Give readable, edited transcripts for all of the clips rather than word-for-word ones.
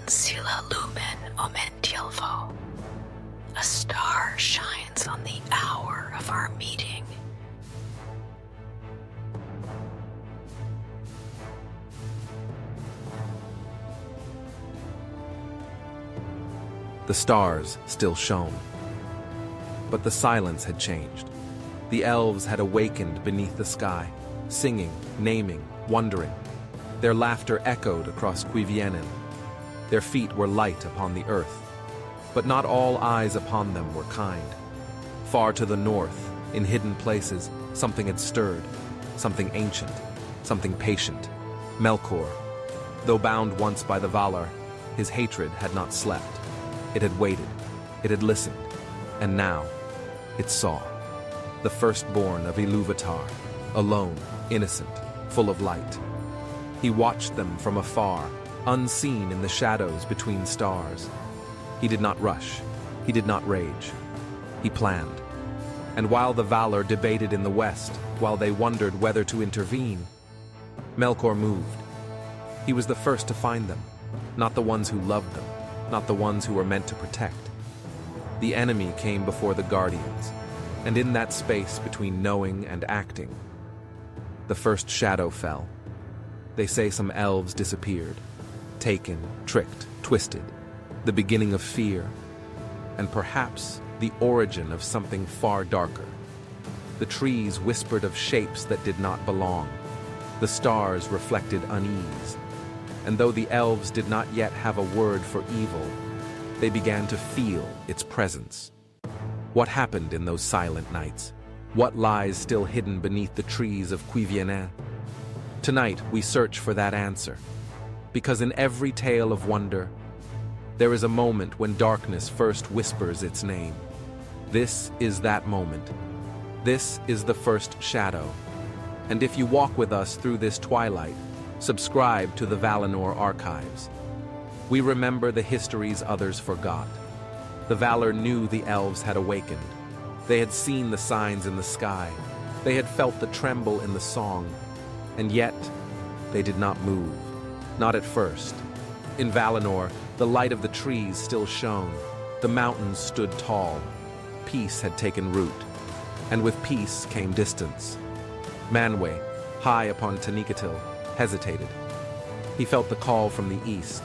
Sila lumen omentielvo. A star shines on the hour of our meeting. The stars still shone. But the silence had changed. The elves had awakened beneath the sky, singing, naming, wondering. Their laughter echoed across Cuiviénen. Their feet were light upon the earth. But not all eyes upon them were kind. Far to the north, in hidden places, something had stirred, something ancient, something patient. Melkor. Though bound once by the Valar, his hatred had not slept. It had waited, it had listened, and now it saw. The firstborn of Ilúvatar, alone, innocent, full of light. He watched them from afar, unseen in the shadows between stars. He did not rush, he did not rage. He planned. And while the Valar debated in the west, while they wondered whether to intervene, Melkor moved. He was the first to find them, not the ones who loved them, not the ones who were meant to protect. The enemy came before the Guardians, and in that space between knowing and acting, the first shadow fell. They say some elves disappeared, taken, tricked, twisted, the beginning of fear, and perhaps the origin of something far darker. The trees whispered of shapes that did not belong. The stars reflected unease. And though the elves did not yet have a word for evil, they began to feel its presence. What happened in those silent nights? What lies still hidden beneath the trees of Cuiviénen? Tonight we search for that answer, because in every tale of wonder, there is a moment when darkness first whispers its name. This is that moment. This is the first shadow. And if you walk with us through this twilight, subscribe to the Valinor Archives. We remember the histories others forgot. The Valar knew the elves had awakened. They had seen the signs in the sky. They had felt the tremble in the song. And yet, they did not move. Not at first. In Valinor, the light of the trees still shone. The mountains stood tall. Peace had taken root. And with peace came distance. Manwë, high upon Taniqatil, hesitated. He felt the call from the east,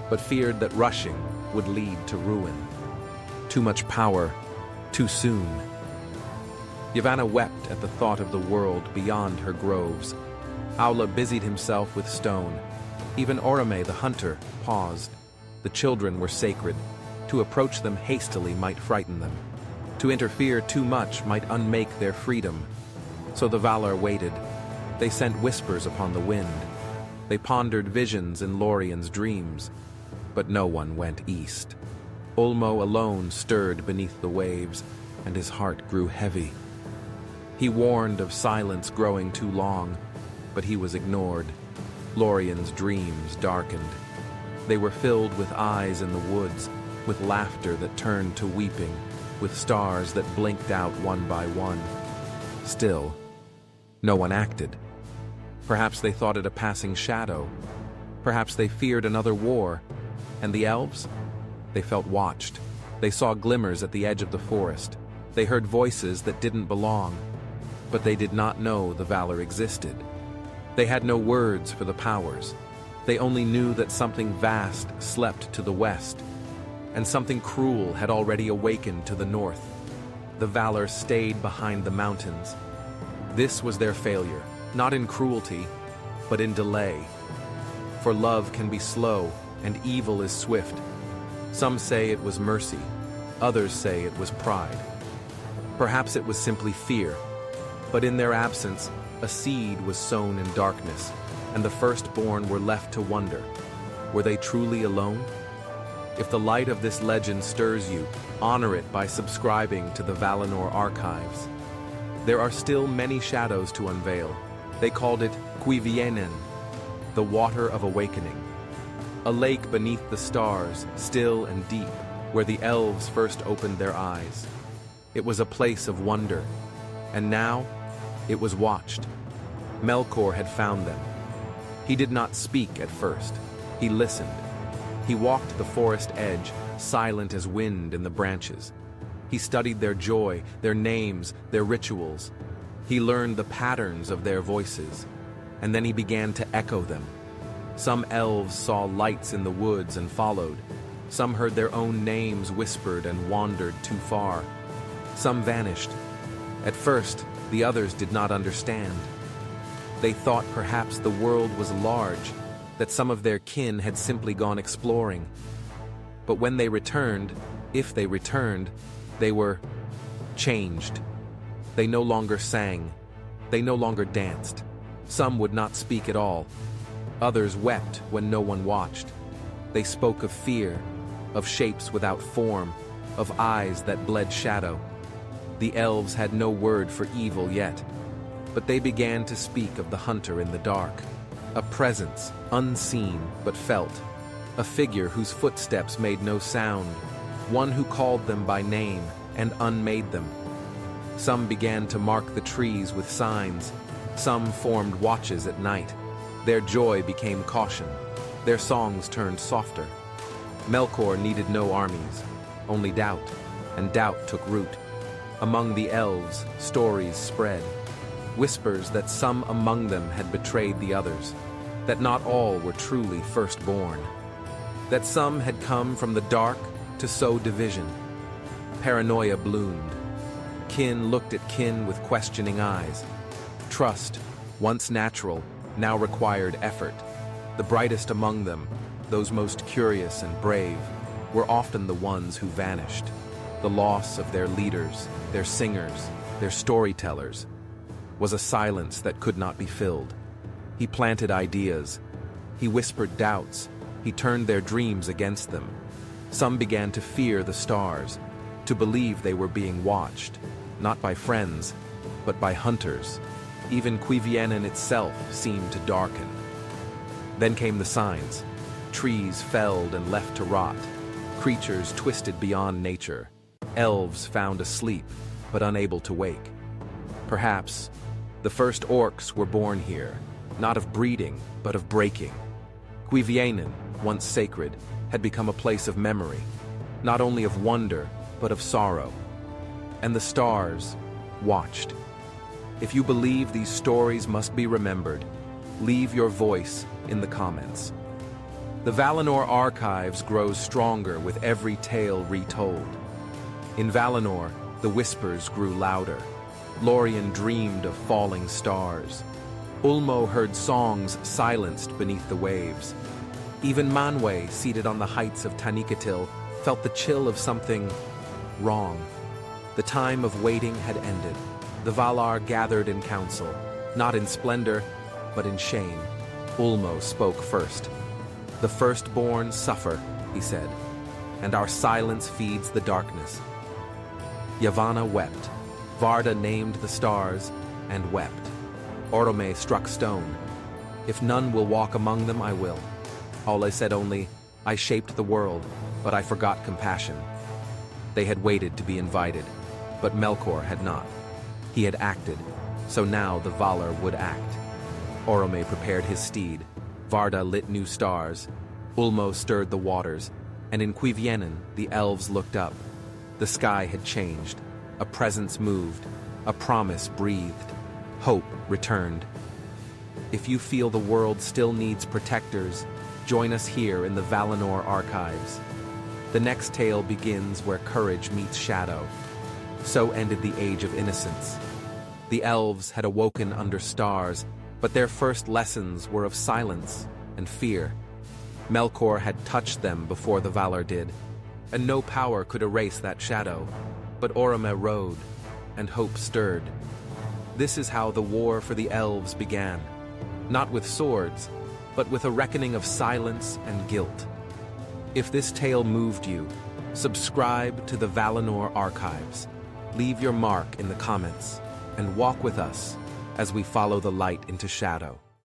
but feared that rushing would lead to ruin. Too much power, too soon. Yavanna wept at the thought of the world beyond her groves. Aula busied himself with stone. Even Orome the hunter paused. The children were sacred. To approach them hastily might frighten them. To interfere too much might unmake their freedom. So the Valar waited. They sent whispers upon the wind. They pondered visions in Lorien's dreams. But no one went east. Ulmo alone stirred beneath the waves, and his heart grew heavy. He warned of silence growing too long, but he was ignored. Lorien's dreams darkened. They were filled with eyes in the woods, with laughter that turned to weeping, with stars that blinked out one by one. Still, no one acted. Perhaps they thought it a passing shadow. Perhaps they feared another war. And the elves? They felt watched. They saw glimmers at the edge of the forest. They heard voices that didn't belong. But they did not know the Valar existed. They had no words for the powers. They only knew that something vast slept to the west, and something cruel had already awakened to the north. The Valar stayed behind the mountains. This was their failure, not in cruelty, but in delay. For love can be slow, and evil is swift. Some say it was mercy, others say it was pride. Perhaps it was simply fear, but in their absence, a seed was sown in darkness, and the firstborn were left to wonder, were they truly alone? If the light of this legend stirs you, honor it by subscribing to the Valinor Archives. There are still many shadows to unveil. They called it Cuiviénen, the water of awakening. A lake beneath the stars, still and deep, where the elves first opened their eyes. It was a place of wonder, and now it was watched. Melkor had found them. He did not speak at first. He listened. He walked the forest edge, silent as wind in the branches. He studied their joy, their names, their rituals. He learned the patterns of their voices, and then he began to echo them. Some elves saw lights in the woods and followed. Some heard their own names whispered and wandered too far. Some vanished. At first, the others did not understand. They thought perhaps the world was large, that some of their kin had simply gone exploring. But when they returned, if they returned, they were changed. They no longer sang. They no longer danced. Some would not speak at all. Others wept when no one watched. They spoke of fear, of shapes without form, of eyes that bled shadow. The elves had no word for evil yet, but they began to speak of the hunter in the dark, a presence, unseen but felt, a figure whose footsteps made no sound, one who called them by name and unmade them. Some began to mark the trees with signs. Some formed watches at night. Their joy became caution. Their songs turned softer. Melkor needed no armies, only doubt, and doubt took root. Among the elves, stories spread. Whispers that some among them had betrayed the others, that not all were truly firstborn, that some had come from the dark to sow division. Paranoia bloomed. Kin looked at kin with questioning eyes. Trust, once natural, now required effort. The brightest among them, those most curious and brave, were often the ones who vanished. The loss of their leaders, their singers, their storytellers, was a silence that could not be filled. He planted ideas. He whispered doubts. He turned their dreams against them. Some began to fear the stars, to believe they were being watched, not by friends, but by hunters. Even Cuiviénen itself seemed to darken. Then came the signs. Trees felled and left to rot. Creatures twisted beyond nature. Elves found asleep, but unable to wake. Perhaps the first orcs were born here, not of breeding, but of breaking. Cuiviénen, once sacred, had become a place of memory, not only of wonder, but of sorrow. And the stars watched. If you believe these stories must be remembered, leave your voice in the comments. The Valinor Archives grows stronger with every tale retold. In Valinor, the whispers grew louder. Lorien dreamed of falling stars. Ulmo heard songs silenced beneath the waves. Even Manwë, seated on the heights of Taniquetil, felt the chill of something wrong. The time of waiting had ended. The Valar gathered in council, not in splendor, but in shame. Ulmo spoke first. "The firstborn suffer," he said, "and our silence feeds the darkness." Yavanna wept. Varda named the stars and wept. Orome struck stone. "If none will walk among them, I will." Aule said only, "I shaped the world, but I forgot compassion." They had waited to be invited, but Melkor had not. He had acted, so now the Valar would act. Orome prepared his steed. Varda lit new stars. Ulmo stirred the waters, and in Cuiviénen the elves looked up. The sky had changed. A presence moved. A promise breathed. Hope returned. If you feel the world still needs protectors, join us here in the Valinor Archives. The next tale begins where courage meets shadow. So ended the Age of Innocence. The elves had awoken under stars, but their first lessons were of silence and fear. Melkor had touched them before the Valar did, and no power could erase that shadow. But Orome rode, and hope stirred. This is how the war for the elves began, not with swords, but with a reckoning of silence and guilt. If this tale moved you, subscribe to the Valinor Archives. Leave your mark in the comments, and walk with us as we follow the light into shadow.